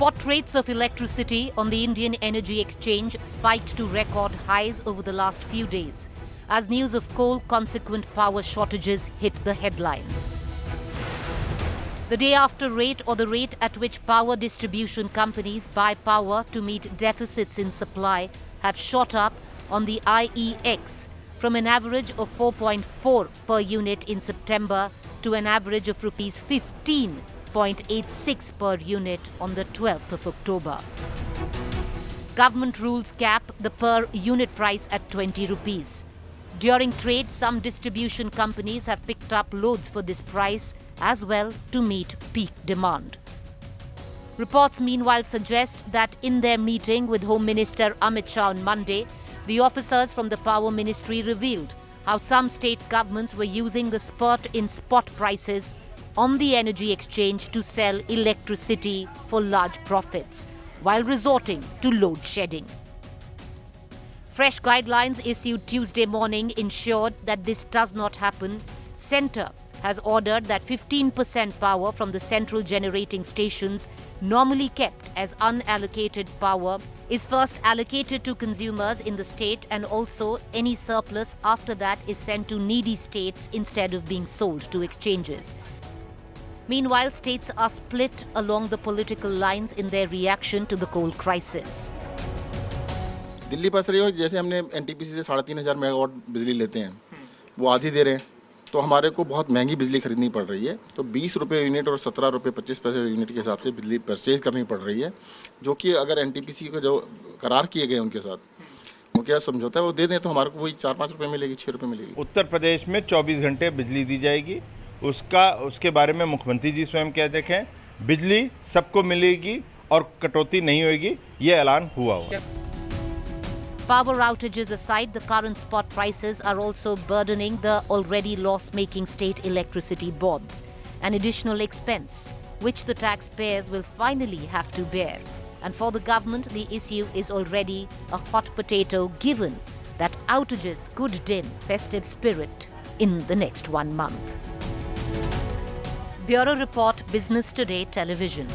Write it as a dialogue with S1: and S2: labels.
S1: Spot rates of electricity on the Indian Energy Exchange spiked to record highs over the last few days as news of coal-consequent power shortages hit the headlines. The day-after rate, or the rate at which power distribution companies buy power to meet deficits in supply, have shot up on the IEX from an average of 4.4 per unit in September to an average of rupees 15.86 per unit on the 12th of October. Government rules cap the per unit price at 20 rupees. During trade, some distribution companies have picked up loads for this price as well to meet peak demand. Reports meanwhile suggest that in their meeting with Home Minister Amit Shah on Monday, the officers from the Power Ministry revealed how some state governments were using the spurt in spot prices on the energy exchange to sell electricity for large profits, while resorting to load shedding. Fresh guidelines issued Tuesday morning ensured that this does not happen. Centre has ordered that 15% power from the central generating stations, normally kept as unallocated power, is first allocated to consumers in the state, and also any surplus after that is sent to needy states instead of being sold to exchanges. Meanwhile, states are split along the political lines in their reaction to the coal crisis.
S2: Delhi फंस रही हो, जैसे हमने NTPC से 3,500 megawatt बिजली लेते हैं, वो आधी दे रहे हैं, तो हमारे को बहुत महंगी बिजली खरीदनी पड़ रही है। तो 20 रुपये यूनिट और 17 रुपये 25 पैसे यूनिट के हिसाब से बिजली परचेज करनी पड़ रही है, जो कि अगर एनटीपीसी को जो करार किए गए उनके साथ, वो क्या समझौता है वो दे दें तो हमारे को वही 4-5 रुपये मिलेगी, 6 रुपये मिलेगी।
S3: उत्तर प्रदेश में 24 घंटे बिजली दी जाएगी, उसके बारे में मुख्यमंत्री जी स्वयं कह देखें, बिजली सबको मिलेगी और कटौती नहीं होगी, ये ऐलान हुआ हुआ।
S1: Power outages aside, the current spot prices are also burdening the already loss-making state electricity boards, an additional expense which the taxpayers will finally have to bear. And for the government, the issue is already a hot potato, given that outages could dim festive spirit in the next 1 month. Bureau Report, Business Today Television.